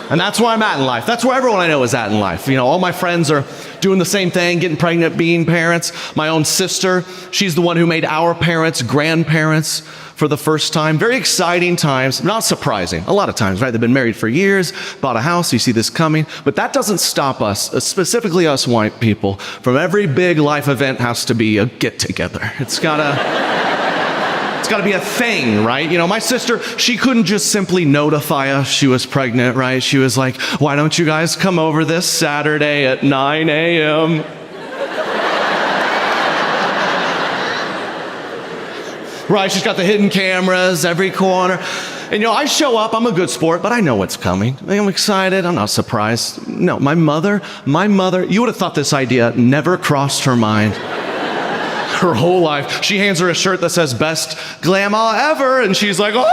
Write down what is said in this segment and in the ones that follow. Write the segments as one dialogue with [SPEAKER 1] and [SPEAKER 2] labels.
[SPEAKER 1] And that's where I'm at in life. That's where everyone I know is at in life. You know, all my friends are doing the same thing, getting pregnant, being parents. My own sister, she's the one who made our parents grandparents for the first time. Very exciting times, not surprising. A lot of times, right? They've been married for years, bought a house, you see this coming. But that doesn't stop us, specifically us white people, from every big life event has to be a get-together. It's gotta be a thing, right? You know, my sister, she couldn't just simply notify us she was pregnant, right? She was like, why don't you guys come over this Saturday at 9 a.m.? Right, she's got the hidden cameras every corner. And you know, I show up, I'm a good sport, but I know what's coming. I'm excited, I'm not surprised. No, my mother, you would have thought this idea never crossed her mind. Her whole life. She hands her a shirt that says best grandma ever, and she's like, oh!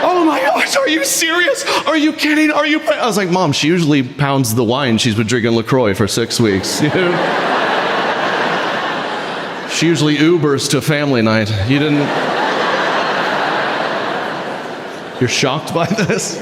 [SPEAKER 1] Oh my gosh, are you serious? Are you kidding? Are you? I was like, Mom, she usually pounds the wine she's been drinking LaCroix for 6 weeks. You know? She usually Ubers to family night. You didn't? You're shocked by this?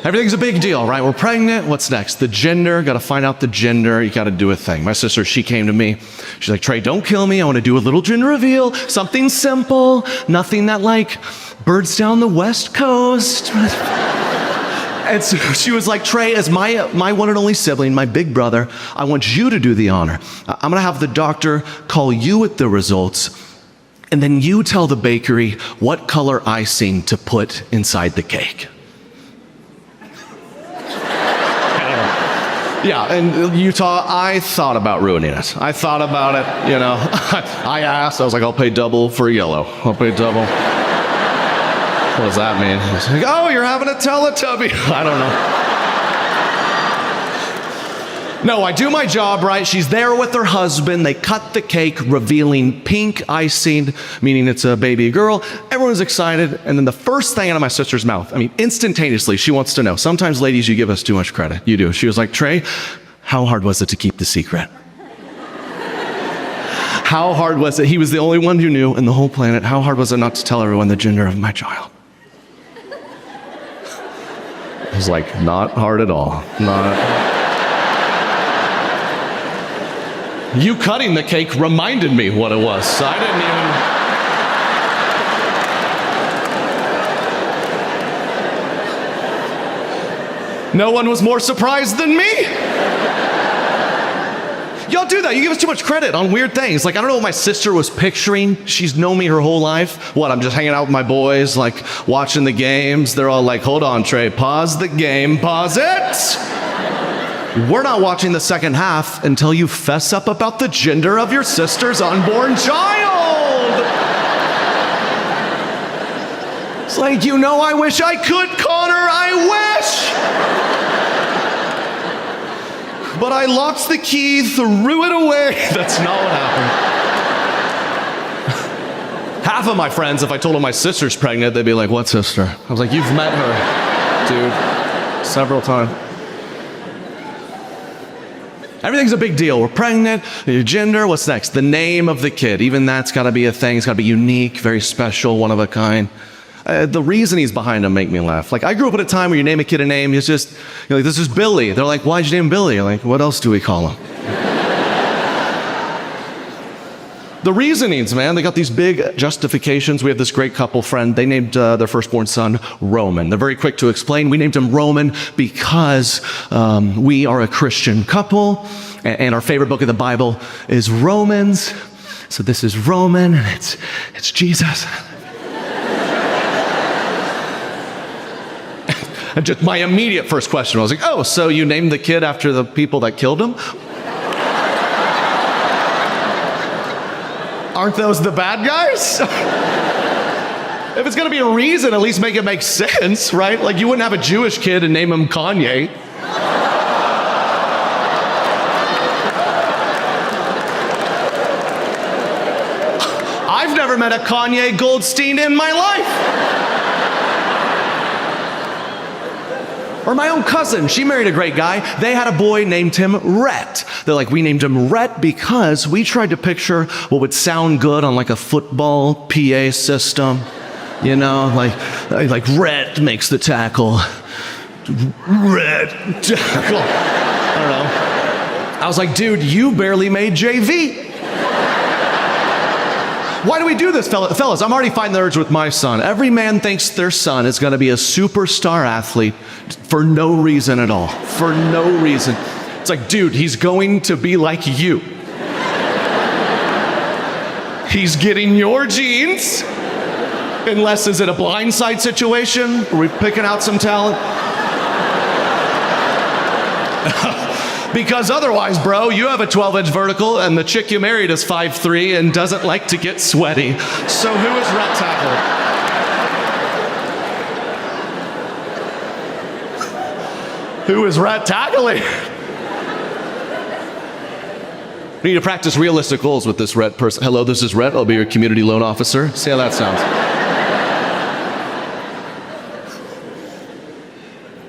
[SPEAKER 1] Everything's a big deal, right? We're pregnant. What's next? The gender. Got to find out the gender. You got to do a thing. My sister, she came to me. She's like, Trey, don't kill me. I want to do a little gender reveal. Something simple. Nothing that like birds down the West Coast. And so she was like, Trey, as my one and only sibling, my big brother, I want you to do the honor. I'm going to have the doctor call you with the results. And then you tell the bakery what color icing to put inside the cake. Yeah, in Utah, I thought about ruining it. I thought about it, you know. I asked, I was like, I'll pay double for yellow. I'll pay double. What does that mean? He's like, oh, you're having a Teletubby. I don't know. No, I do my job right. She's there with her husband. They cut the cake, revealing pink icing, meaning it's a baby girl. Everyone's excited. And then the first thing out of my sister's mouth, I mean, instantaneously, she wants to know. Sometimes, ladies, you give us too much credit. You do. She was like, Trey, how hard was it to keep the secret? How hard was it? He was the only one who knew in the whole planet. How hard was it not to tell everyone the gender of my child? I was like, not hard at all. Not. You cutting the cake reminded me what it was. So I didn't even... No one was more surprised than me. Y'all do that. You give us too much credit on weird things. Like, I don't know what my sister was picturing. She's known me her whole life. What, I'm just hanging out with my boys, like, watching the games. They're all like, hold on, Trey, pause the game, pause it. We're not watching the second half until you fess up about the gender of your sister's unborn child. It's like, you know, I wish I could, Connor, I wish. But I locked the key, threw it away. That's not what happened. Half of my friends, if I told them my sister's pregnant, they'd be like, what sister? I was like, you've met her, dude, several times. Everything's a big deal. We're pregnant, your gender, what's next? The name of the kid. Even that's got to be a thing. It's got to be unique, very special, one of a kind. The reasonings behind them make me laugh. Like, I grew up at a time where you name a kid a name, it's just, you're like, this is Billy. They're like, why'd you name Billy? You're like, what else do we call him? The reasonings, man, they got these big justifications. We have this great couple friend. They named their firstborn son Roman. They're very quick to explain. We named him Roman because we are a Christian couple, and our favorite book of the Bible is Romans. So this is Roman, and it's Jesus. And just my immediate first question was like, oh, so you named the kid after the people that killed him? Aren't those the bad guys? If it's gonna be a reason, at least make it make sense, right? Like, you wouldn't have a Jewish kid and name him Kanye. I've never met a Kanye Goldstein in my life. Or my own cousin, she married a great guy. They had a boy, named him Rhett. They're like, we named him Rhett because we tried to picture what would sound good on like a football PA system. You know, like Like, red makes the tackle. Red tackle. I don't know. I was like, dude, you barely made JV. Why do we do this, fellas? I'm already fighting the urge with my son. Every man thinks their son is going to be a superstar athlete for no reason at all. For no reason. It's like, dude, he's going to be like you. He's getting your genes. Unless, is it a blindside situation? Are we picking out some talent? Because otherwise, bro, you have a 12-inch vertical and the chick you married is 5'3" and doesn't like to get sweaty. So who is ret tackling? Who is ret tackling? We need to practice realistic goals with this Rhett person. Hello, this is Rhett. I'll be your community loan officer. See how that sounds.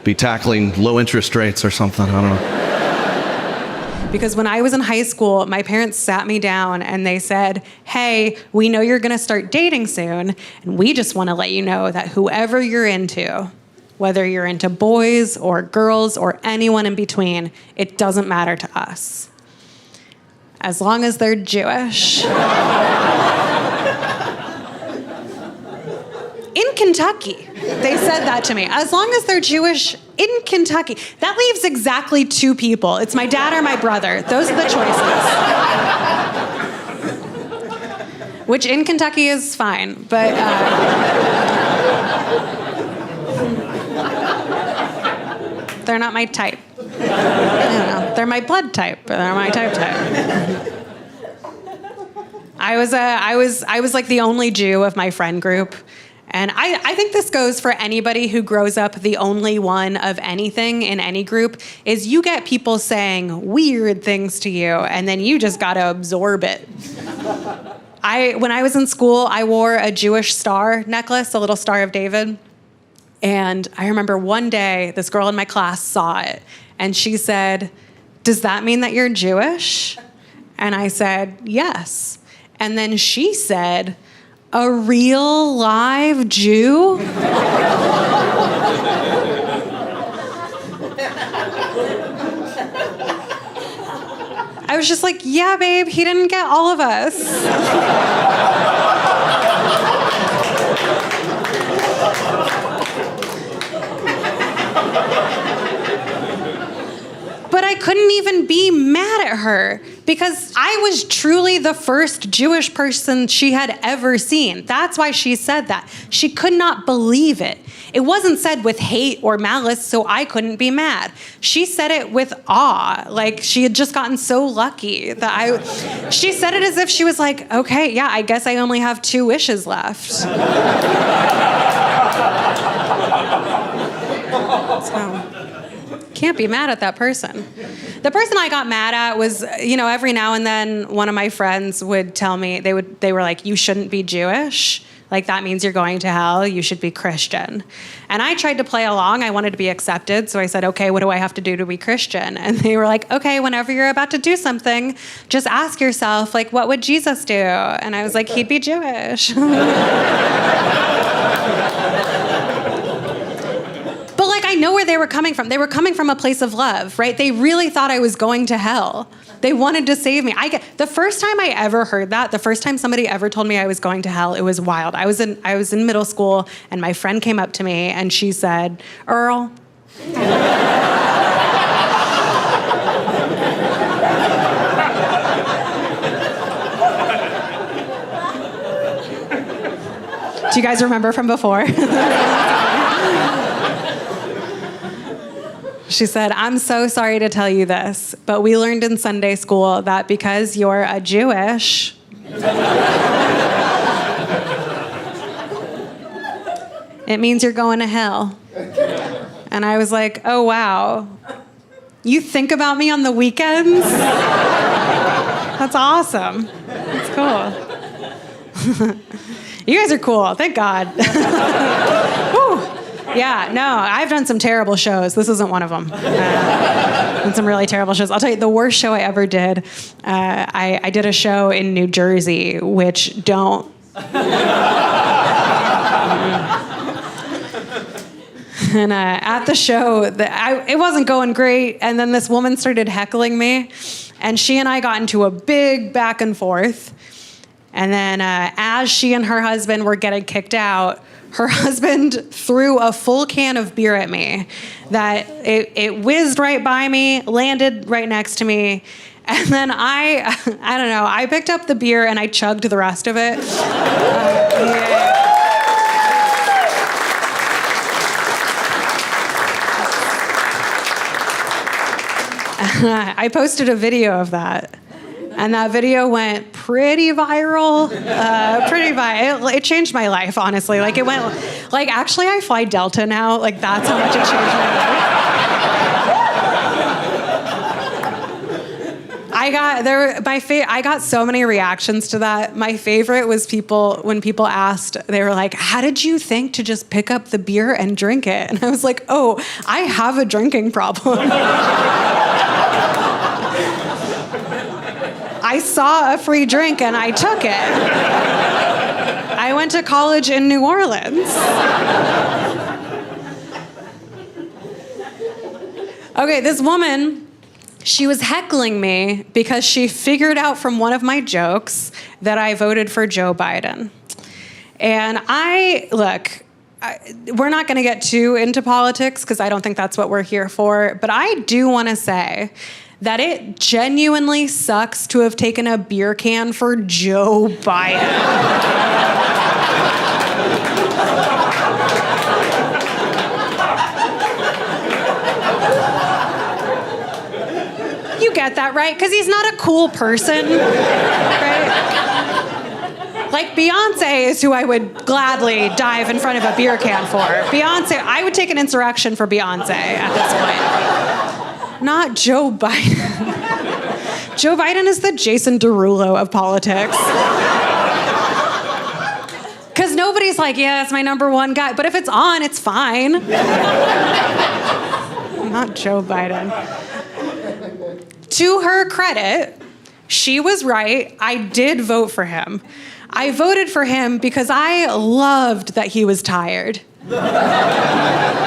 [SPEAKER 1] Be tackling low interest rates or something. I don't know.
[SPEAKER 2] Because when I was in high school, my parents sat me down and they said, hey, we know you're going to start dating soon, and we just want to let you know that whoever you're into, whether you're into boys or girls or anyone in between, it doesn't matter to us. As long as they're Jewish. In Kentucky, they said that to me. As long as they're Jewish in Kentucky. That leaves exactly two people. It's my dad or my brother. Those are the choices. Which in Kentucky is fine, but... they're not my type. I don't know. They're my blood type, but they're my type. I was like the only Jew of my friend group. And I think this goes for anybody who grows up the only one of anything in any group, is you get people saying weird things to you, and then you just gotta absorb it. When I was in school, I wore a Jewish star necklace, a little Star of David. And I remember one day, this girl in my class saw it, and she said, does that mean that you're Jewish? And I said, yes. And then she said, a real live Jew? I was just like, yeah, babe, he didn't get all of us. But I couldn't even be mad at her because I was truly the first Jewish person she had ever seen. That's why she said that. She could not believe it. It wasn't said with hate or malice, so I couldn't be mad. She said it with awe, like she had just gotten so lucky that she said it as if she was like, okay, yeah, I guess I only have 2 wishes left. So... can't be mad at that person. The person I got mad at was, every now and then one of my friends would tell me, they were like, you shouldn't be Jewish. Like, that means you're going to hell. You should be Christian. And I tried to play along. I wanted to be accepted. So I said, okay, what do I have to do to be Christian? And they were like, okay, whenever you're about to do something, just ask yourself, like, what would Jesus do? And I was like, he'd be Jewish. I know where they were coming from. They were coming from a place of love, right? They really thought I was going to hell. They wanted to save me. The first time I ever heard that, the first time somebody ever told me I was going to hell, it was wild. I was in middle school, and my friend came up to me, and she said, Earl. Do you guys remember from before? She said, I'm so sorry to tell you this, but we learned in Sunday school that because you're a Jewish, it means you're going to hell. And I was like, oh, wow. You think about me on the weekends? That's awesome. That's cool. You guys are cool. Thank God. Whew. Yeah, no, I've done some terrible shows. This isn't one of them. Done some really terrible shows. I'll tell you, the worst show I ever did, I did a show in New Jersey, which don't... And at the show, it wasn't going great. And then this woman started heckling me. And she and I got into a big back and forth. And then as she and her husband were getting kicked out, her husband threw a full can of beer at me that it whizzed right by me, landed right next to me. And then I don't know, I picked up the beer and I chugged the rest of it. Yeah. I posted a video of that. And that video went pretty viral. It changed my life, honestly. Like it went, like actually I fly Delta now. Like that's how much it changed my life. I got so many reactions to that. My favorite was when people asked, they were like, how did you think to just pick up the beer and drink it? And I was like, oh, I have a drinking problem. I saw a free drink and I took it. I went to college in New Orleans. Okay, this woman, she was heckling me because she figured out from one of my jokes that I voted for Joe Biden. And we're not going to get too into politics because I don't think that's what we're here for, but I do want to say that it genuinely sucks to have taken a beer can for Joe Biden. You get that, right? Because he's not a cool person, right? Like Beyonce is who I would gladly dive in front of a beer can for. Beyonce, I would take an insurrection for Beyonce at this point. Not Joe Biden. Joe Biden is the Jason Derulo of politics. Because nobody's like, yeah, that's my number one guy. But if it's on, it's fine. Not Joe Biden. To her credit, she was right. I did vote for him. I voted for him because I loved that he was tired.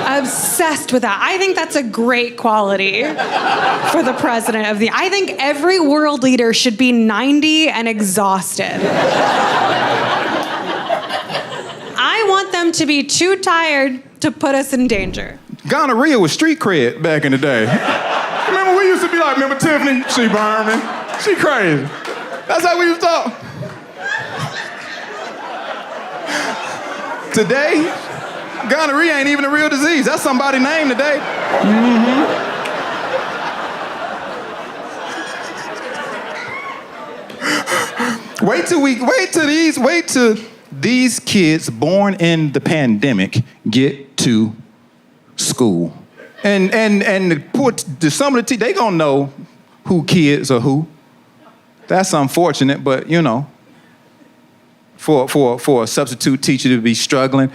[SPEAKER 2] Obsessed with that. I think that's a great quality for the president I think every world leader should be 90 and exhausted. I want them to be too tired to put us in danger.
[SPEAKER 3] Gonorrhea was street cred back in the day. Remember, we used to be like, remember Tiffany? She burned me. She crazy. That's how we used to talk. Today, gonorrhea ain't even a real disease. That's somebody's name today. Wait till these kids born in the pandemic get to school. And some of the they gonna know who kids are who. That's unfortunate, but you know, for a substitute teacher to be struggling.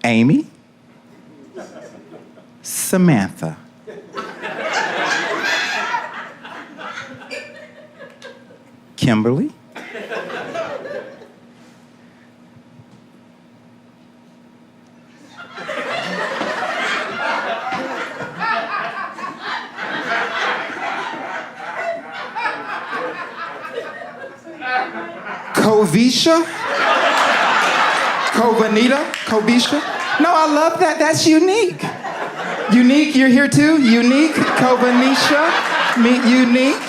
[SPEAKER 3] Amy, Samantha, Kimberly, Kovisha, Kovanita, Kovisha. No, I love that. That's unique. Unique, you're here too? Unique, Kovanisha, unique.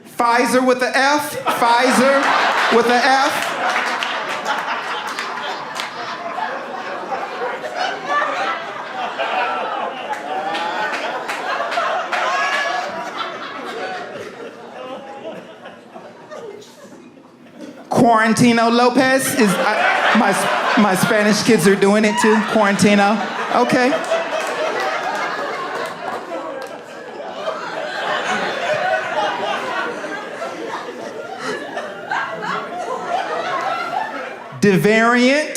[SPEAKER 3] Pfizer with the F, Pfizer with the F. Quarantino Lopez is my Spanish kids are doing it too. Quarantino, okay. Devariant,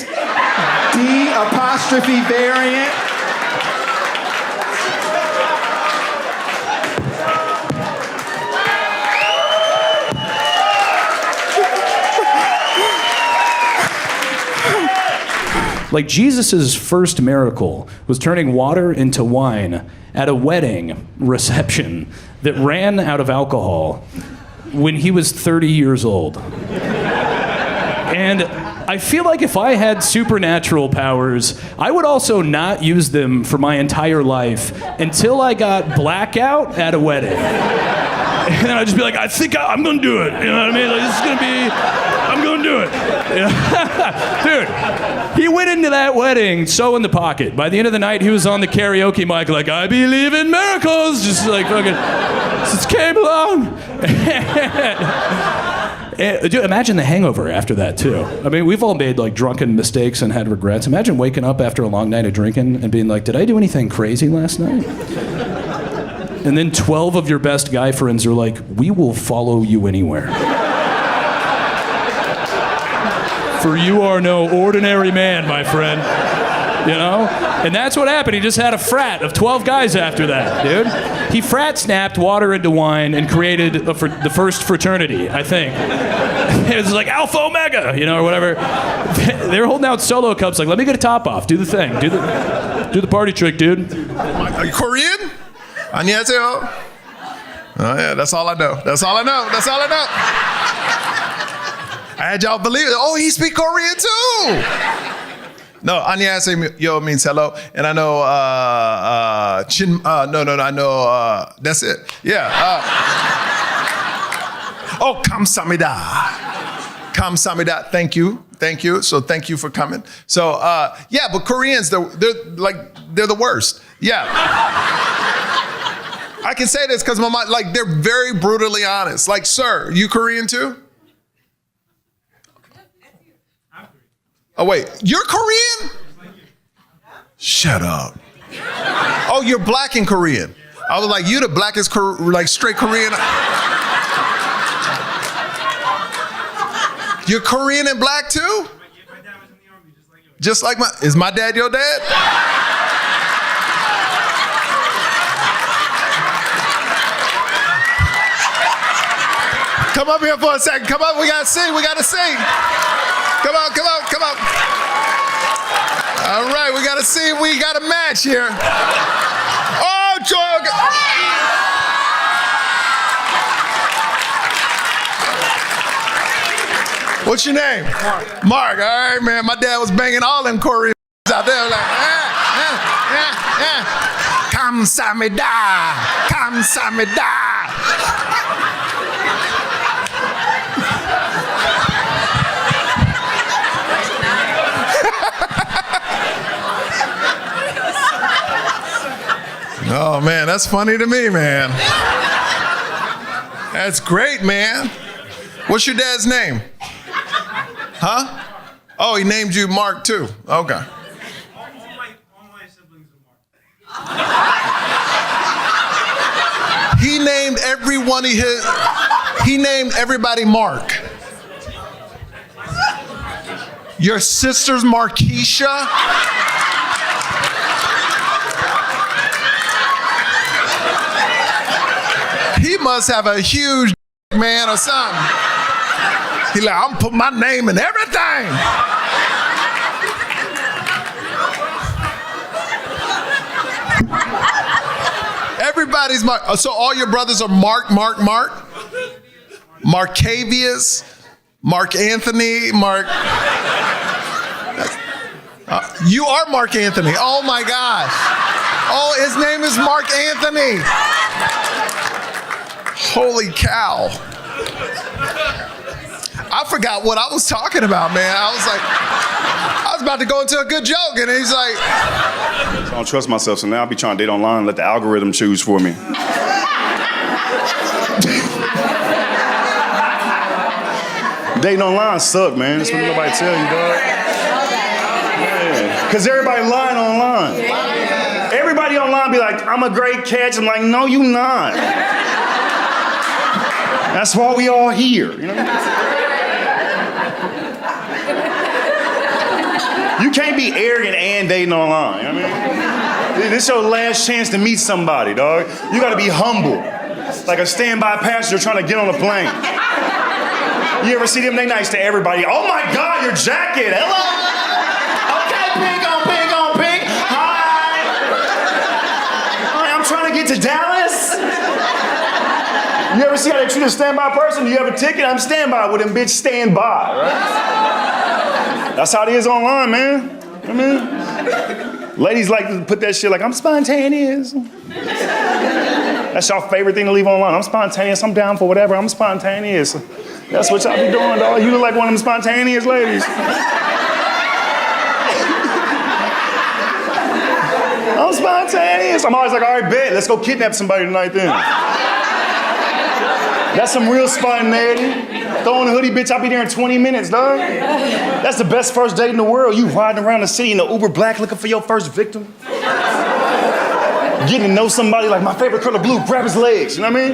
[SPEAKER 3] D''variant.
[SPEAKER 4] Like Jesus' first miracle was turning water into wine at a wedding reception that ran out of alcohol when he was 30 years old. And I feel like if I had supernatural powers, I would also not use them for my entire life until I got blackout at a wedding. And then I'd just be like, I think I'm gonna do it. You know what I mean? Like, this is gonna be, I'm gonna do it. You know? Dude, he went into that wedding so in the pocket. By the end of the night, he was on the karaoke mic like, I believe in miracles. Just like fucking, just came along. Dude, imagine the hangover after that, too. I mean, we've all made, like, drunken mistakes and had regrets. Imagine waking up after a long night of drinking and being like, did I do anything crazy last night? And then 12 of your best guy friends are like, we will follow you anywhere. For you are no ordinary man, my friend. You know? And that's what happened. He just had a frat of 12 guys after that, dude. He frat snapped water into wine and created the first fraternity, I think. It was like Alpha Omega, you know, or whatever. They were holding out solo cups like, let me get a top off. Do the thing. Do the party trick, dude.
[SPEAKER 5] Are you Korean? 안녕하세요. Oh yeah, that's all I know. That's all I know. That's all I know. I had y'all believe it. Oh, he speak Korean too. No, 안녕하세요 means hello, and I know I know that's it. Yeah. Oh, 감사합니다. 감사합니다. Thank you. So thank you for coming. So yeah, but Koreans they're the worst. Yeah. I can say this because my mom, like, they're very brutally honest. Like, sir, you Korean too? Oh, wait, you're Korean? Shut up. Oh, you're black and Korean. I was like, you the blackest, like, straight Korean. You're Korean and black too?
[SPEAKER 6] My dad was in the army,
[SPEAKER 5] just like is my dad your dad? Come up here for a second. Come up, we gotta sing. Come on. All right, we gotta see if we got a match here. Oh, Joy. What's your name? Mark. All right, man. My dad was banging all them Koreans out there like, 감사합니다. 감사합니다. Oh, man, that's funny to me, man. That's great, man. What's your dad's name? Huh? Oh, he named you Mark, too. Okay.
[SPEAKER 6] All my siblings are Mark.
[SPEAKER 5] He named he named everybody Mark. Your sister's Markeisha? He must have a huge man or something. He like, I'm putting my name in everything. Everybody's Mark. So all your brothers are Mark, Markavius, Mark Anthony, Mark. You are Mark Anthony. Oh my gosh. Oh, his name is Mark Anthony. Holy cow. I forgot what I was talking about, man. I was about to go into a good joke, and he's like.
[SPEAKER 7] I don't trust myself, so now I'll be trying to date online and let the algorithm choose for me. Dating online suck, man. That's what nobody tell you, dog. Yeah. Because everybody lying online. Everybody online be like, I'm a great catch. I'm like, no, you not. That's why we all here, you know? You can't be arrogant and dating online, you know what I mean? This is your last chance to meet somebody, dog. You gotta be humble. Like a standby passenger trying to get on a plane. You ever see them? They nice to everybody. Oh my God, your jacket, hello? Okay, pink on pink on pink. Hi. I'm trying to get to Dallas. You ever see how they treat a standby person? You have a ticket? I'm standby with them bitch stand by, right? That's how it is online, man. I mean, ladies like to put that shit like, I'm spontaneous. That's y'all favorite thing to leave online. I'm spontaneous, I'm down for whatever, I'm spontaneous. That's what y'all be doing, dog. You look like one of them spontaneous ladies. I'm spontaneous. I'm always like, all right, bet, let's go kidnap somebody tonight then. That's some real spontaneity. Throw on a hoodie, bitch, I'll be there in 20 minutes, dog. That's the best first date in the world. You riding around the city in the Uber Black looking for your first victim. Getting to know somebody like my favorite color blue, grab his legs, you know what I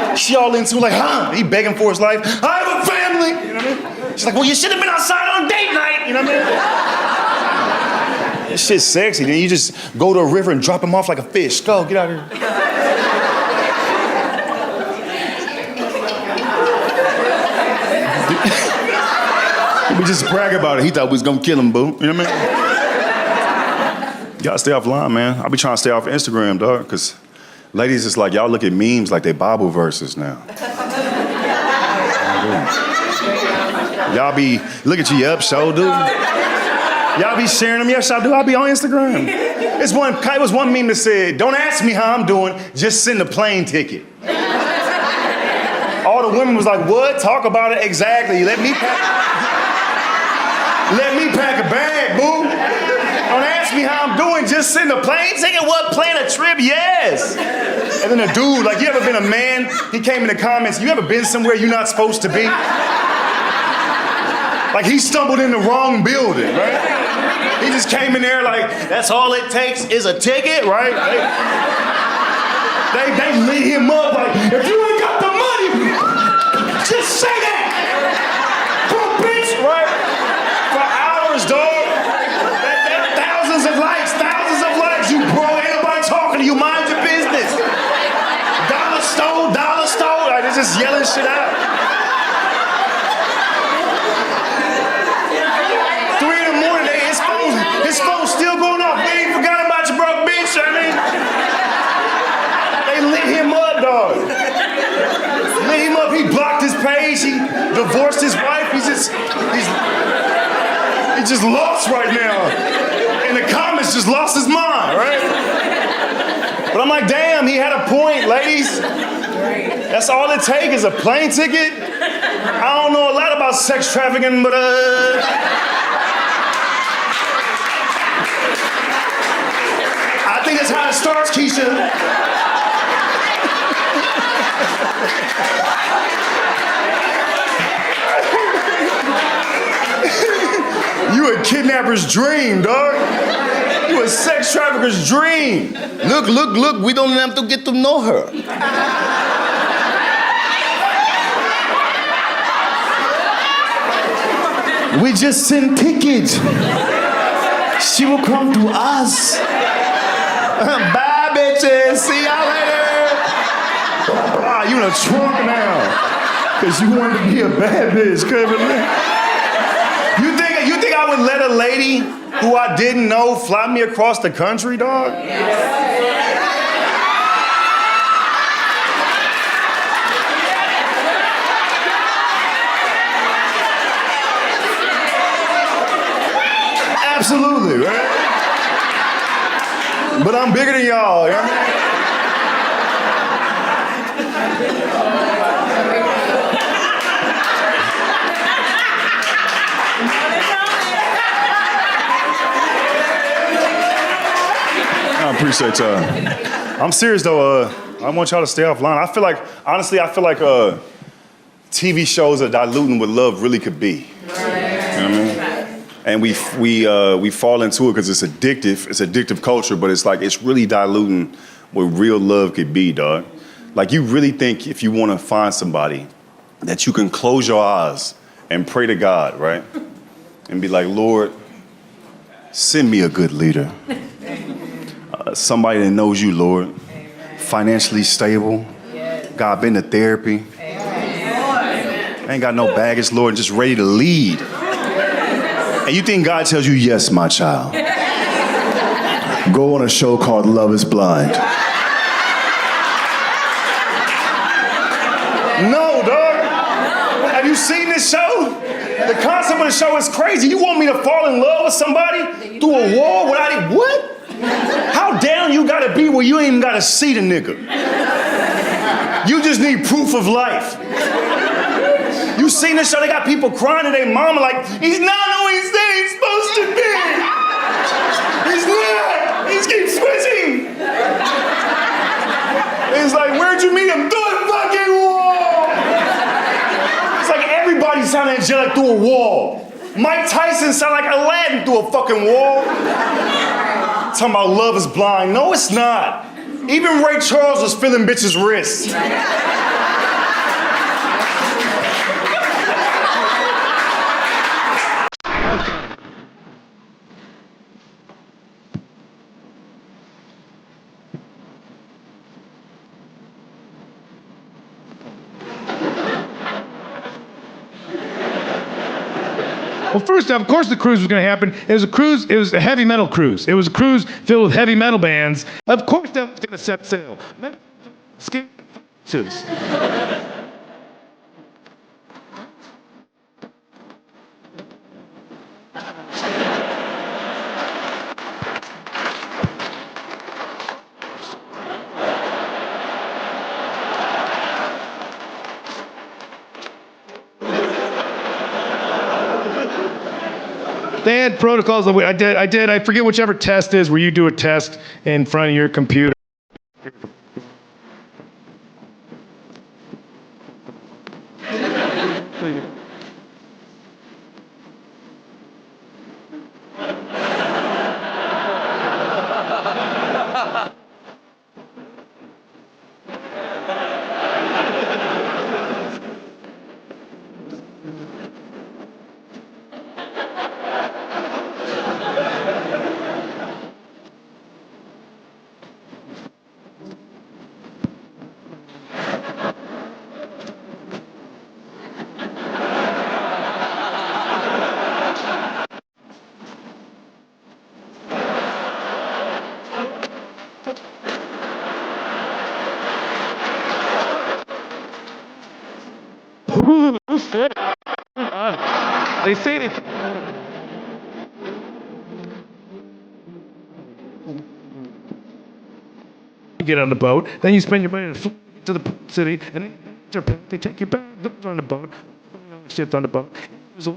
[SPEAKER 7] mean? She all into it like, huh? He begging for his life. I have a family, you know what I mean? She's like, well, you should have been outside on date night, you know what I mean? This shit's sexy. Then you just go to a river and drop him off like a fish. Go, get out of here. We just brag about it. He thought we was gonna kill him, boo. You know what I mean? You gotta stay offline, man. I be trying to stay off Instagram, dog, because ladies, it's like y'all look at memes like they Bible verses now. Y'all be, look at you, up, show, dude. Y'all be sharing them, yes, I do. I be on Instagram. It was one meme that said, don't ask me how I'm doing, just send a plane ticket. All the women was like, what? Talk about it exactly. Let me pack a bag, boo. Don't ask me how I'm doing, just send a plane ticket. What, plan a trip? Yes. And then a dude, like, you ever been a man? He came in the comments, you ever been somewhere you're not supposed to be? Like, he stumbled in the wrong building, right? He just came in there like, that's all it takes is a ticket, right? They lit him up like, if you ain't got the money, just say that. Boom, bitch, right? For hours, dog. Thousands of likes. You bro, ain't nobody talking to you. Mind your business. Dollar store. Like, they're just yelling shit out. 3 in the morning, his phone's still going off. We ain't forgot about you, broke bitch. I mean, they lit him up, dog. Lit him up. He blocked his page. He divorced his wife. He's just lost right now. In the comments, just lost his mind, right? But I'm like, damn, he had a point, ladies. That's all it takes is a plane ticket. I don't know a lot about sex trafficking, but I think that's how it starts, Keisha. You a kidnapper's dream, dog. You a sex trafficker's dream. Look, we don't have to get to know her. We just send tickets. She will come to us. Bye, bitches. See y'all later. Ah, you in a trunk now. Because you wanted to be a bad bitch, Kevin. You think I would let a lady who I didn't know fly me across the country, dog? Absolutely, right? But I'm bigger than y'all, you know what I mean? I appreciate y'all. I'm serious though. I want y'all to stay offline. I feel like TV shows are diluting what love really could be. You know what I mean? And we fall into it because it's addictive. It's addictive culture, but it's like it's really diluting what real love could be, dog. Like you really think if you want to find somebody that you can close your eyes and pray to God, right? And be like, Lord, send me a good leader. Somebody that knows you, Lord. Financially stable. God, been to therapy. Ain't got no baggage, Lord, just ready to lead. And you think God tells you, yes, my child. Go on a show called Love is Blind. No, dog. Have you seen this show? The concept of the show is crazy. You want me to fall in love with somebody through a wall without it? What? How down you gotta be where you ain't even gotta see the nigga? You just need proof of life. You seen this show? They got people crying to their mama like, he's not who he said he's supposed to be. He's not. He keeps switching. It's like, where'd you meet him? Through the fucking wall. It's like everybody sound angelic through a wall. Mike Tyson sound like Aladdin through a fucking wall. Talking about Love is Blind. No, it's not. Even Ray Charles was feeling bitches' wrists.
[SPEAKER 8] Well, first off, of course the cruise was going to happen. It was a cruise, it was a heavy metal cruise. It was a cruise filled with heavy metal bands. Of course that was going to set sail. They had protocols. I forget whichever test is where you do a test in front of your computer. They say it. You get on the boat, then you spend your money to the city, and they take you back on the boat. Shift on the boat. There's a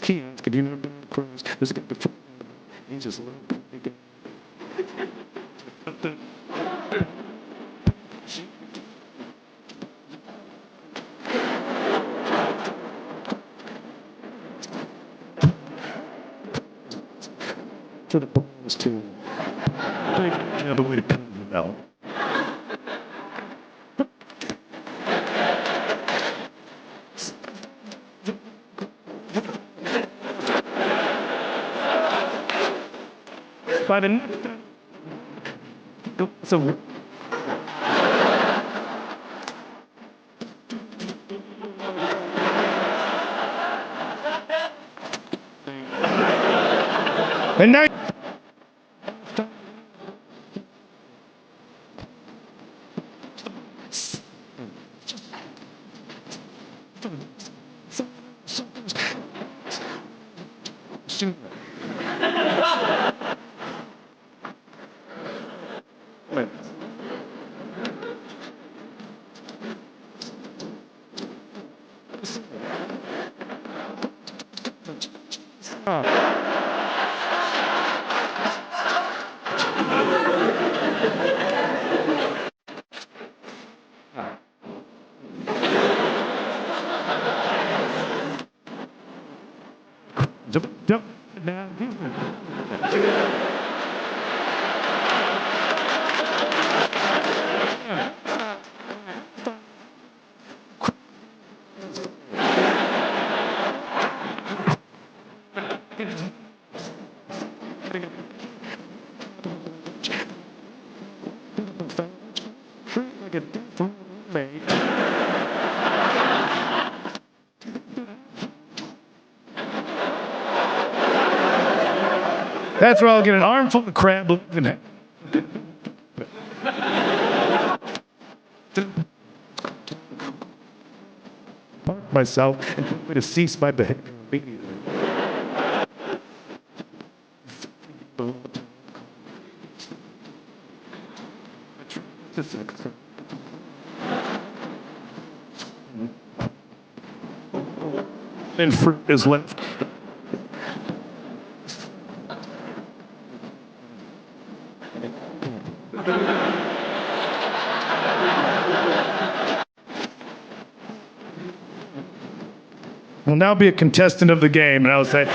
[SPEAKER 8] kiosk. Have you never been on a cruise? There's a guy before. He's just a little bit. To the balls too. Yeah, the way to pin them out. By the so. And now. Jump. Like a different mate. That's where I'll get an armful of crab and mark myself and tell me to cease my behavior immediately. And fruit is left. Will now be a contestant of the game, and I will say,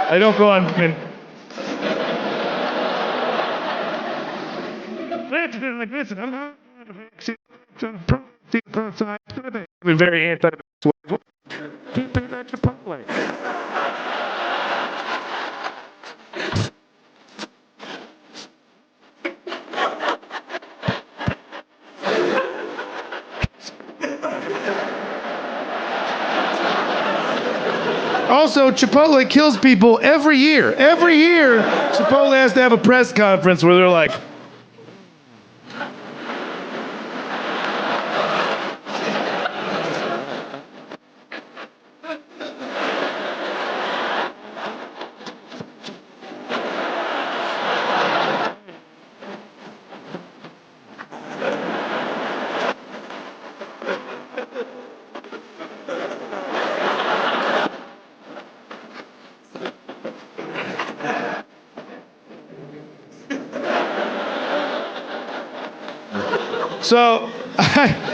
[SPEAKER 8] I don't go on. Like this. I'm very anti. Keep it at Chipotle. Also, Chipotle kills people every year. Every year, Chipotle has to have a press conference where they're like, so I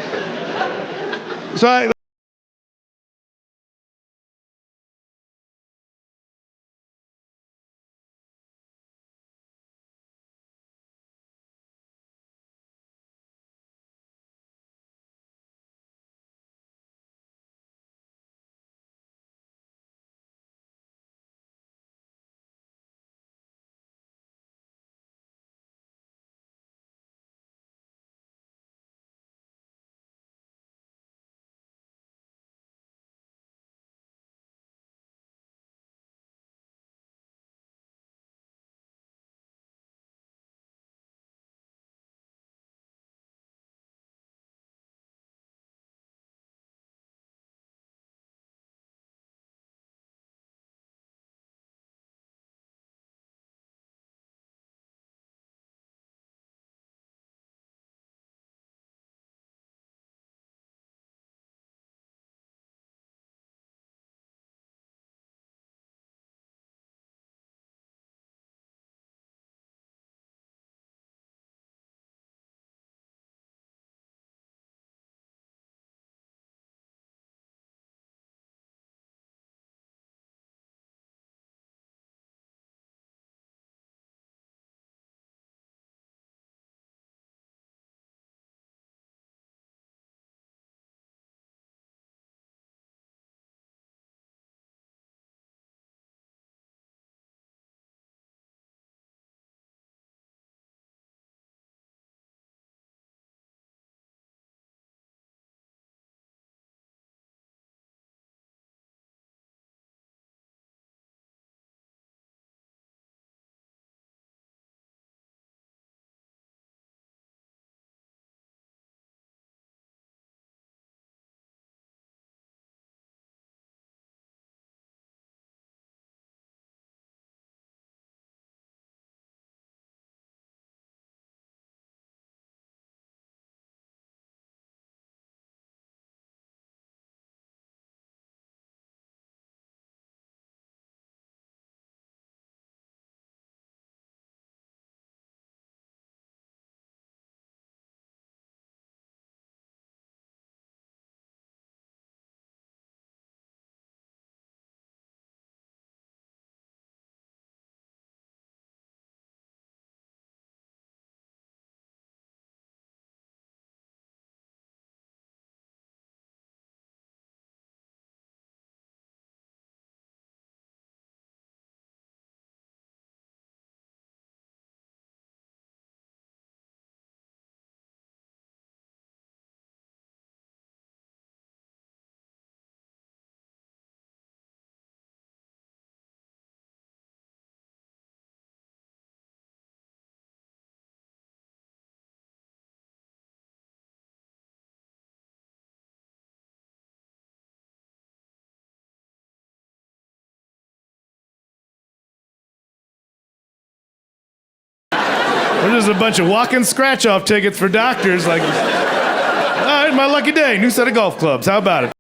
[SPEAKER 8] There's just a bunch of walk-in scratch-off tickets for doctors. Like, all right, my lucky day. New set of golf clubs. How about it?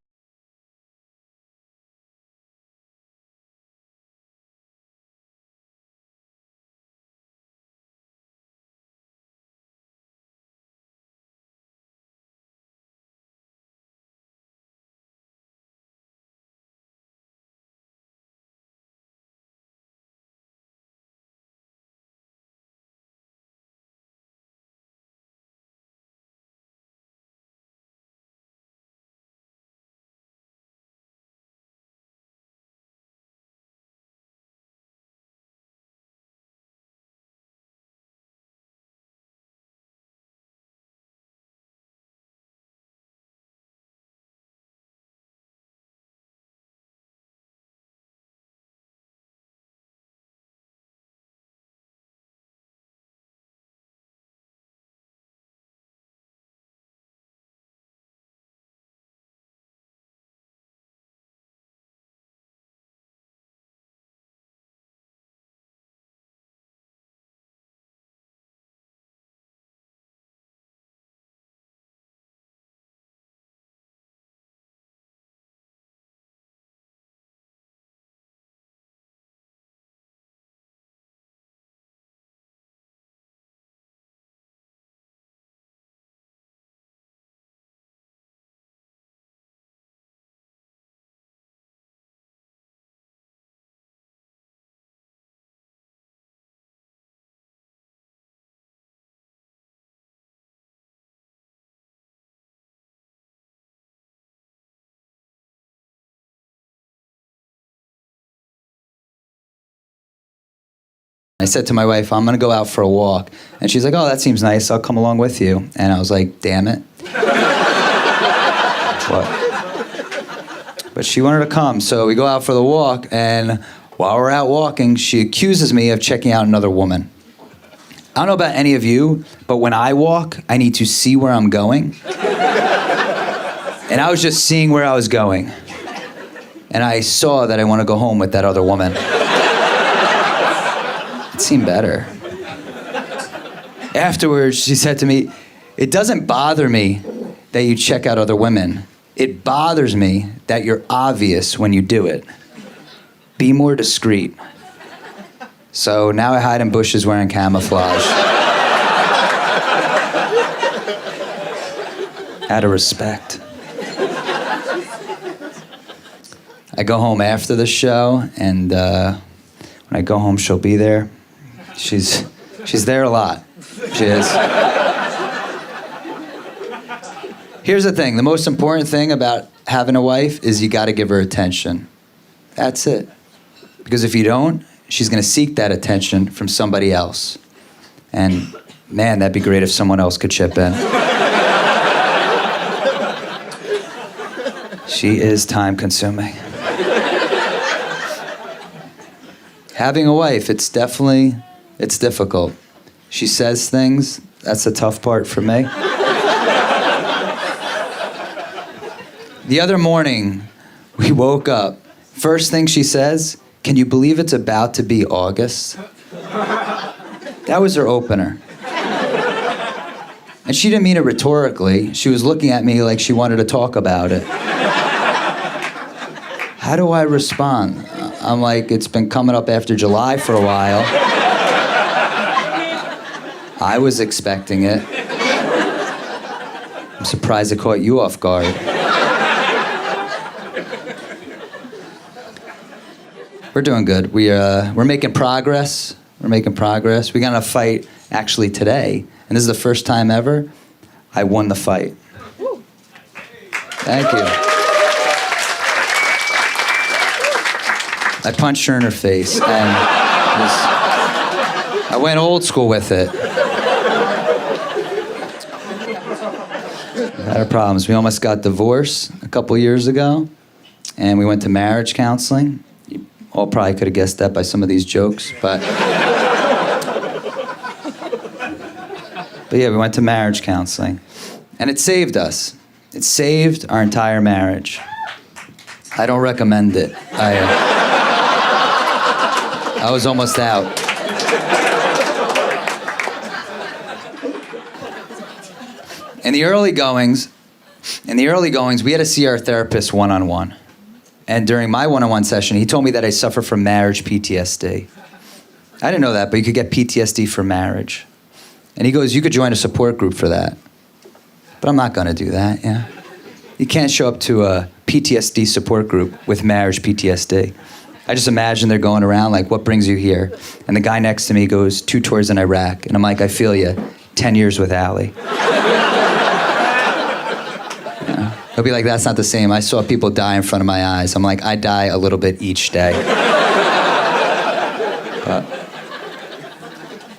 [SPEAKER 9] I said to my wife, I'm going to go out for a walk. And she's like, oh, that seems nice. I'll come along with you. And I was like, damn it. But she wanted to come. So we go out for the walk. And while we're out walking, she accuses me of checking out another woman. I don't know about any of you, but when I walk, I need to see where I'm going. And I was just seeing where I was going. And I saw that I want to go home with that other woman. Seemed better. Afterwards, she said to me, it doesn't bother me that you check out other women. It bothers me that you're obvious when you do it. Be more discreet. So now I hide in bushes wearing camouflage. Out of respect. I go home after the show, and when I go home, she'll be there. She's there a lot. She is. Here's the thing. The most important thing about having a wife is you got to give her attention. That's it. Because if you don't, she's going to seek that attention from somebody else. And man, that'd be great if someone else could chip in. She is time consuming. Having a wife, it's difficult. She says things, that's the tough part for me. The other morning, we woke up. First thing she says, can you believe it's about to be August? That was her opener. And she didn't mean it rhetorically. She was looking at me like she wanted to talk about it. How do I respond? I'm like, it's been coming up after July for a while. I was expecting it. I'm surprised it caught you off guard. We're doing good. We're making progress. We got in a fight actually today, and this is the first time ever I won the fight. Thank you. I punched her in her face, and I went old school with it. We had our problems. We almost got divorced a couple years ago, and we went to marriage counseling. You all probably could have guessed that by some of these jokes, but yeah, we went to marriage counseling, and it saved us. It saved our entire marriage. I don't recommend it. I was almost out. In the early goings, we had to see our therapist one-on-one. And during my one-on-one session, he told me that I suffer from marriage PTSD. I didn't know that, but you could get PTSD for marriage. And he goes, you could join a support group for that. But I'm not gonna do that, yeah. You can't show up to a PTSD support group with marriage PTSD. I just imagine they're going around like, what brings you here? And the guy next to me goes, 2 tours in Iraq. And I'm like, I feel you, 10 years with Allie. Yeah. He'll be like, that's not the same. I saw people die in front of my eyes. I'm like, I die a little bit each day.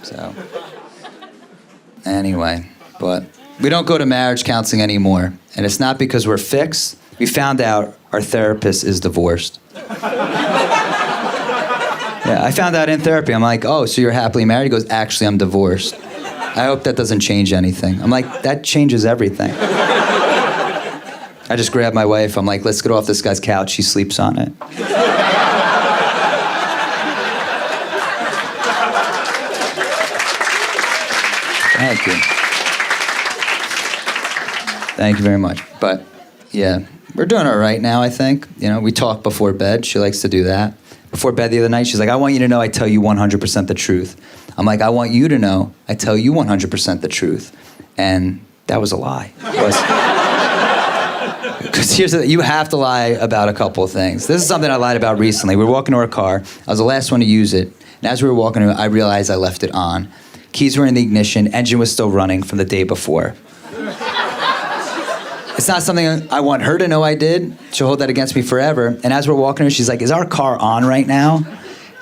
[SPEAKER 9] So, anyway, but we don't go to marriage counseling anymore. And it's not because we're fixed. We found out our therapist is divorced. Yeah, I found out in therapy. I'm like, oh, so you're happily married? He goes, actually, I'm divorced. I hope that doesn't change anything. I'm like, that changes everything. I just grabbed my wife. I'm like, let's get off this guy's couch. She sleeps on it. Thank you. Thank you very much. But yeah, we're doing all right now, I think. You know, we talk before bed. She likes to do that. Before bed the other night, she's like, I want you to know I tell you 100% the truth. I'm like, I want you to know I tell you 100% the truth. And that was a lie. Because you have to lie about a couple of things. This is something I lied about recently. We were walking to our car. I was the last one to use it. And as we were walking, I realized I left it on. Keys were in the ignition. Engine was still running from the day before. It's not something I want her to know I did. She'll hold that against me forever. And as we're walking her, she's like, is our car on right now?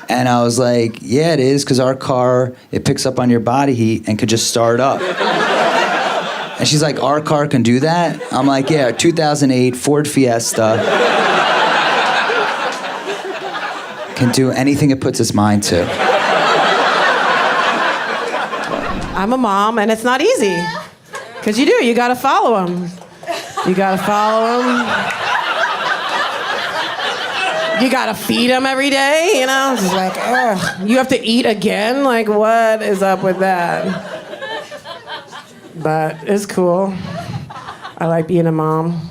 [SPEAKER 9] And I was like, yeah, it is, because our car, it picks up on your body heat and could just start up. And she's like, our car can do that? I'm like, yeah, 2008 Ford Fiesta. Can do anything it puts its mind to.
[SPEAKER 10] I'm a mom, and it's not easy. Because you gotta follow them. You gotta follow them. You gotta feed them every day, you know? It's like, ugh. You have to eat again? Like, what is up with that? But it's cool. I like being a mom,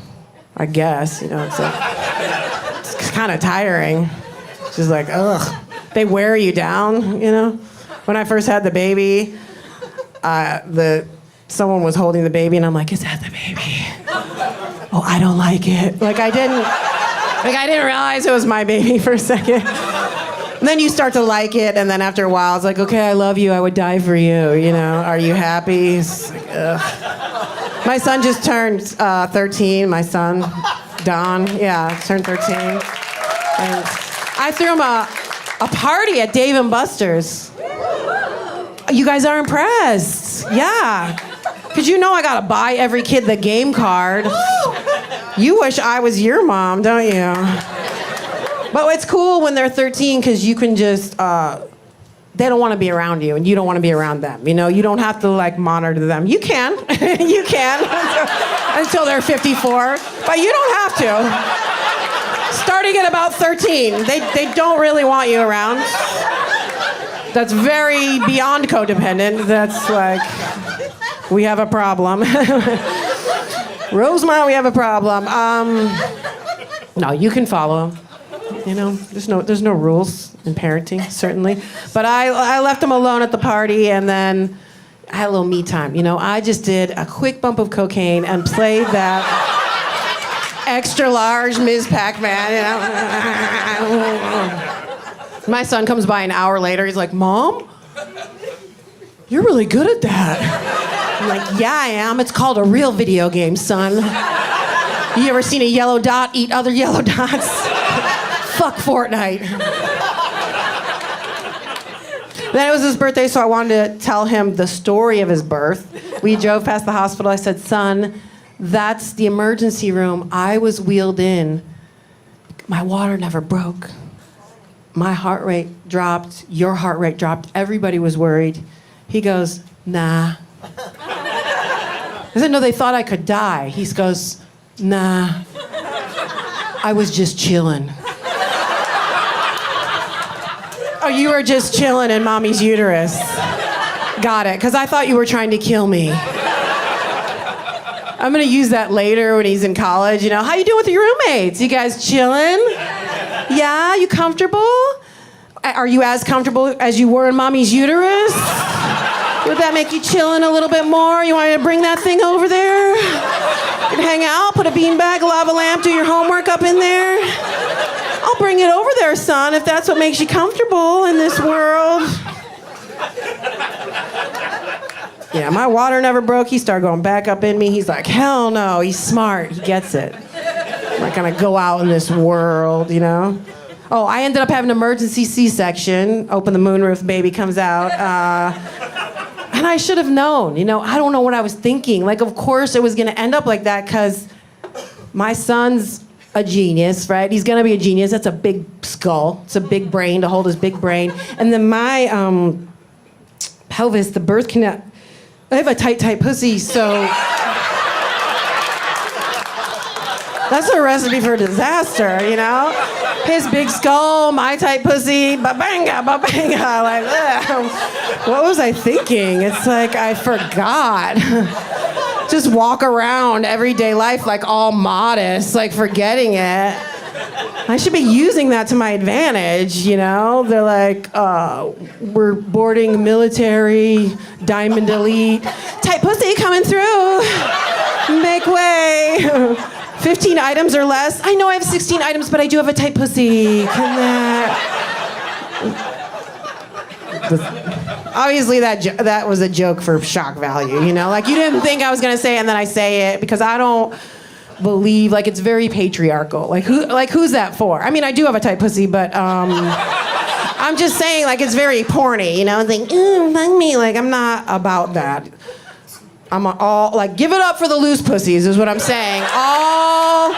[SPEAKER 10] I guess. You know, it's kind of tiring. It's just like, ugh. They wear you down, you know? When I first had the baby, someone was holding the baby, and I'm like, is that the baby? Oh, I don't like it. I didn't realize it was my baby for a second. And then you start to like it, and then after a while, it's like, okay, I love you, I would die for you, you know? Are you happy? It's like, ugh. My son just turned 13, my son, Don, turned 13. And I threw him a party at Dave & Buster's. You guys are impressed. Yeah. Because you know I gotta buy every kid the game card. You wish I was your mom, don't you? But it's cool when they're 13 because you can just, they don't want to be around you and you don't want to be around them. You know, you don't have to monitor them. You can, you can until they're 54, but you don't have to. Starting at about 13, they don't really want you around. That's very beyond codependent. That's like, we have a problem. Rosemont, we have a problem. No, you can follow them. You know, there's no rules in parenting, certainly. But I left him alone at the party, and then I had a little me time. You know, I just did a quick bump of cocaine and played that extra large Ms. Pac-Man, you know. My son comes by an hour later. He's like, Mom, you're really good at that. I'm like, yeah, I am. It's called a real video game, son. You ever seen a yellow dot eat other yellow dots? Fuck Fortnite. Then it was his birthday, so I wanted to tell him the story of his birth. We drove past the hospital. I said, son, that's the emergency room. I was wheeled in. My water never broke. My heart rate dropped. Your heart rate dropped. Everybody was worried. He goes, nah. I said, no, they thought I could die. He goes, nah. I was just chilling. Oh, you were just chilling in mommy's uterus. Got it, because I thought you were trying to kill me. I'm gonna use that later when he's in college. You know, how you doing with your roommates? You guys chilling? Yeah, you comfortable? Are you as comfortable as you were in mommy's uterus? Would that make you chillin' a little bit more? You want me to bring that thing over there? You can hang out, put a beanbag, a lava lamp, do your homework up in there. I'll bring it over there, son, if that's what makes you comfortable in this world. Yeah, my water never broke. He started going back up in me. He's like, hell no. He's smart. He gets it. I'm not gonna go out in this world, you know? Oh, I ended up having an emergency C-section. Open the moonroof, baby comes out. And I should have known, you know? I don't know what I was thinking. Like, of course it was gonna end up like that because my son's a genius, right? He's gonna be a genius. That's a big skull. It's a big brain to hold his big brain. And then my pelvis, the birth canal, I have a tight pussy, so that's a recipe for disaster, you know? His big skull, my tight pussy, ba-banga, ba-banga, like that. What was I thinking? It's like I forgot. Just walk around everyday life like all modest, like forgetting it. I should be using that to my advantage, you know? They're like, we're boarding military, diamond elite. Tight pussy coming through. Make way. 15 items or less. I know I have 16 items, but I do have a tight pussy. Can that... Obviously that was a joke for shock value, you know? Like you didn't think I was gonna say it and then I say it because I don't believe, like it's very patriarchal. Like who's that for? I mean, I do have a tight pussy, but I'm just saying like it's very porny, you know? It's like, fuck me. Like I'm not about that. I'm all like, give it up for the loose pussies is what I'm saying. All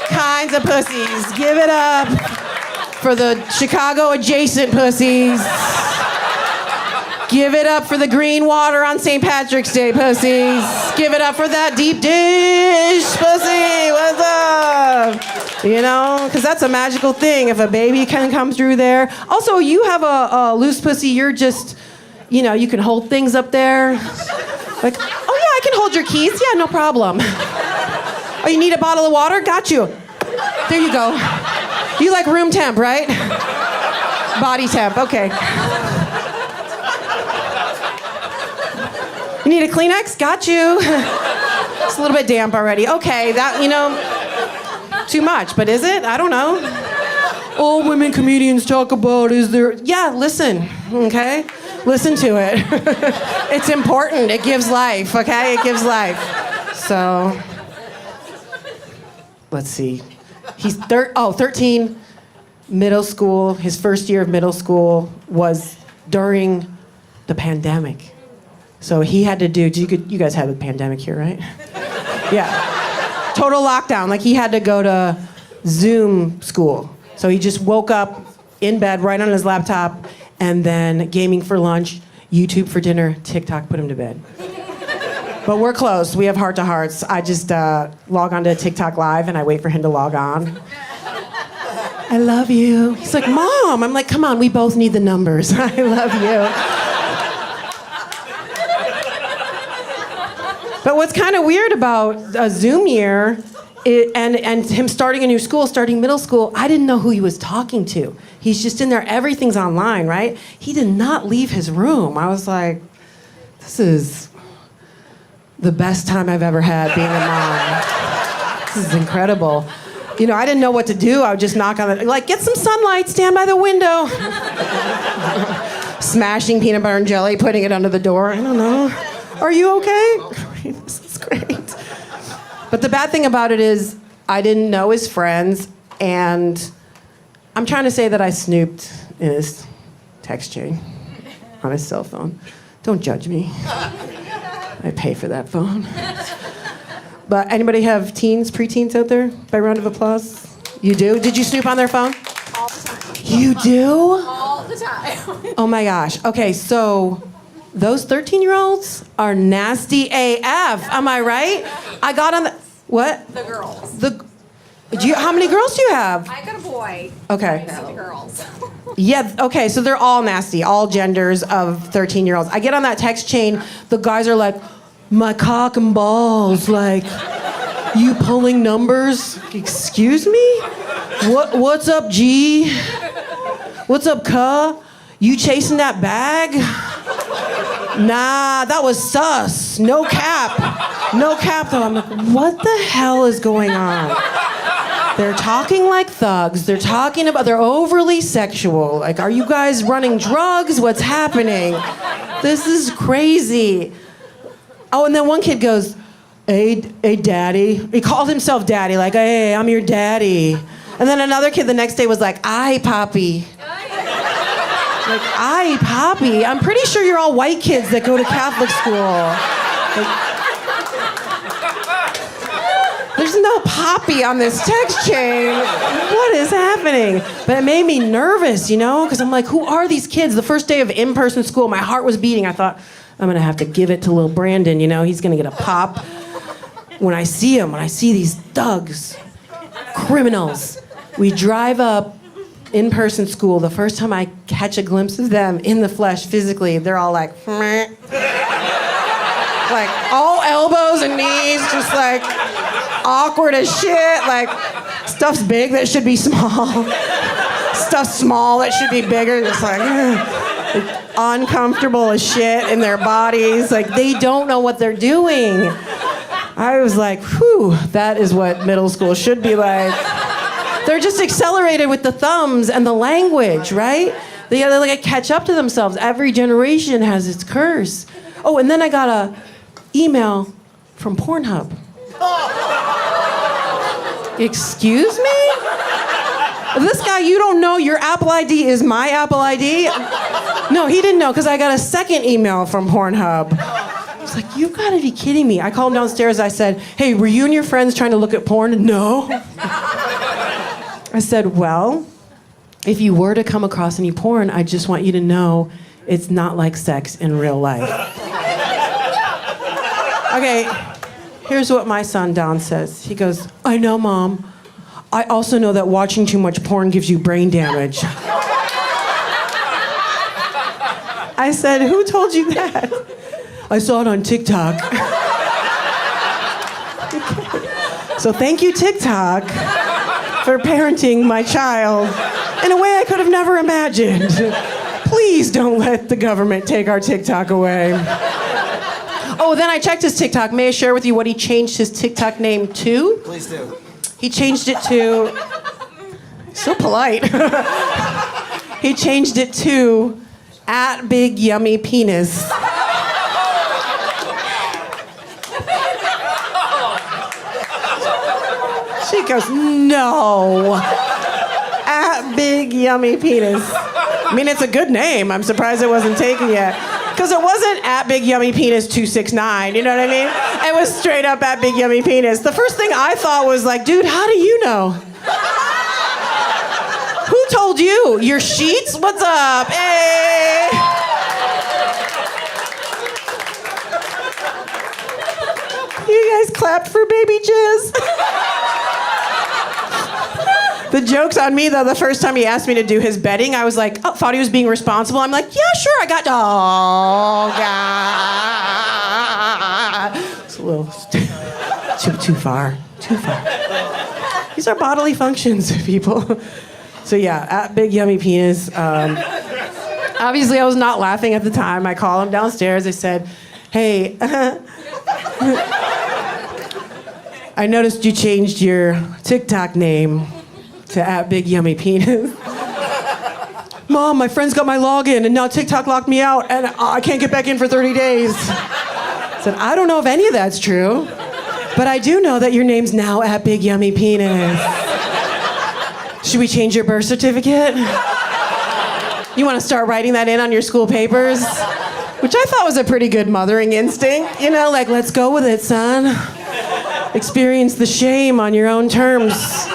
[SPEAKER 10] kinds of pussies. Give it up for the Chicago adjacent pussies. Give it up for the green water on St. Patrick's Day pussies. Give it up for that deep dish pussy. What's up? You know, because that's a magical thing if a baby can come through there. Also, you have a loose pussy. You're just, you know, you can hold things up there. Like, oh yeah, I can hold your keys. Yeah, no problem. Oh, you need a bottle of water? Got you. There you go. You like room temp, right? Body temp, okay. You need a Kleenex? Got you. It's a little bit damp already. Okay, that, you know, too much, but is it? I don't know. All women comedians talk about is there... Yeah, listen, okay? Listen to it. It's important. It gives life, okay? It gives life. So, let's see. He's 13, middle school. His first year of middle school was during the pandemic. So he had to do, you guys had the pandemic here, right? Yeah. Total lockdown. Like he had to go to Zoom school. So he just woke up in bed right on his laptop and then gaming for lunch, YouTube for dinner, TikTok put him to bed. But we're close. We have heart-to-hearts. I just log on to TikTok Live and I wait for him to log on. I love you. He's like, Mom. I'm like, come on, we both need the numbers. I love you. But what's kind of weird about a Zoom year and him starting a new school, starting middle school, I didn't know who he was talking to. He's just in there, everything's online, right? He did not leave his room. I was like, this is the best time I've ever had being a mom. This is incredible. You know, I didn't know what to do. I would just knock on the, like, get some sunlight, stand by the window. Smashing peanut butter and jelly, putting it under the door. I don't know. Are you okay? This is great. But the bad thing about it is I didn't know his friends, and I'm trying to say that I snooped in his text chain on his cell phone. Don't judge me. I pay for that phone. But anybody have teens, preteens out there? By round of applause. You do? Did you snoop on their phone?
[SPEAKER 11] All the time.
[SPEAKER 10] You do?
[SPEAKER 11] All the time.
[SPEAKER 10] Oh my gosh. Okay, so those 13-year-olds are nasty AF. Am I right? I got on the... What?
[SPEAKER 11] The girls.
[SPEAKER 10] How many girls do you have?
[SPEAKER 11] I got a boy.
[SPEAKER 10] Okay.
[SPEAKER 11] So the girls.
[SPEAKER 10] Yeah, okay, so they're all nasty, all genders of 13-year-olds. I get on that text chain, the guys are like, my cock and balls, like, you pulling numbers? Excuse me? What's up, G? What's up, cuh? You chasing that bag? Nah, that was sus. No cap. No cap, though. I'm like, what the hell is going on? They're talking like thugs. They're overly sexual. Like, are you guys running drugs? What's happening? This is crazy. Oh, and then one kid goes, hey, daddy. He called himself daddy, like, hey, I'm your daddy. And then another kid the next day was like, aye, poppy. Like, aye, poppy. I'm pretty sure you're all white kids that go to Catholic school. Like, there's no poppy on this text chain. What is happening? But it made me nervous, you know? Because I'm like, who are these kids? The first day of in-person school, my heart was beating. I thought, I'm going to have to give it to little Brandon, you know? He's going to get a pop. When I see him, when I see these thugs, criminals, we drive up in-person school. The first time I catch a glimpse of them in the flesh physically, they're all like, meh. Like all elbows and knees, just like awkward as shit. Like stuff's big that should be small. Stuff's small that should be bigger. Just like uncomfortable as shit in their bodies. Like they don't know what they're doing. I was like, whew, that is what middle school should be like. They're just accelerated with the thumbs and the language, right? They gotta like catch up to themselves. Every generation has its curse. Oh, and then I got a email from Pornhub. Excuse me? This guy, you don't know your Apple ID is my Apple ID? No, he didn't know because I got a second email from Pornhub. I was like, you gotta be kidding me. I called him downstairs. I said, hey, were you and your friends trying to look at porn? No. I said, well, if you were to come across any porn, I just want you to know it's not like sex in real life. Okay, here's what my son Don says. He goes, I know, Mom. I also know that watching too much porn gives you brain damage. I said, who told you that? I saw it on TikTok. So thank you, TikTok, for parenting my child in a way I could have never imagined. Please don't let the government take our TikTok away. Oh, then I checked his TikTok. May I share with you what he changed his TikTok name to?
[SPEAKER 12] Please do.
[SPEAKER 10] He changed it to... So polite. He changed it to @BigYummyPenis. She goes, no. @BigYummyPenis. I mean, it's a good name. I'm surprised it wasn't taken yet. Because it wasn't @BigYummyPenis269, you know what I mean? It was straight up @BigYummyPenis. The first thing I thought was like, dude, how do you know? Who told you? Your sheets? What's up? Hey! You guys clapped for baby jizz? The joke's on me, though. The first time he asked me to do his bedding, I was like, oh, thought he was being responsible. I'm like, yeah, sure, I got... Oh, God. It's a little... too far. Too far. These are bodily functions, people. So, yeah, @BigYummyPenis. Obviously, I was not laughing at the time. I called him downstairs. I said, hey... I noticed you changed your TikTok name to @BigYummyPenis. Mom, my friends got my login and now TikTok locked me out and I can't get back in for 30 days. I said, I don't know if any of that's true, but I do know that your name's now @BigYummyPenis. Should we change your birth certificate? You want to start writing that in on your school papers? Which I thought was a pretty good mothering instinct. You know, like, let's go with it, son. Experience the shame on your own terms.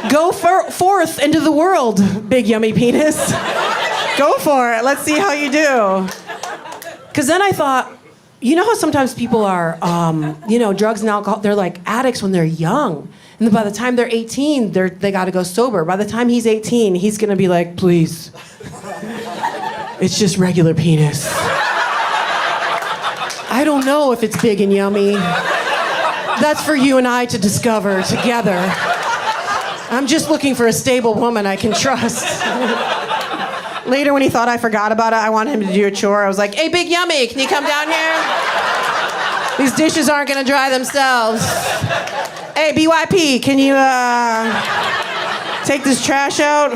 [SPEAKER 10] Go forth into the world, BigYummyPenis. Go for it. Let's see how you do. Because then I thought, you know how sometimes people are, drugs and alcohol, they're like addicts when they're young. And then by the time they're 18, they got to go sober. By the time he's 18, he's going to be like, please, it's just regular penis. I don't know if it's big and yummy. That's for you and I to discover together. I'm just looking for a stable woman I can trust. Later, when he thought I forgot about it, I wanted him to do a chore. I was like, hey, Big Yummy, can you come down here? These dishes aren't gonna dry themselves. Hey, BYP, can you take this trash out?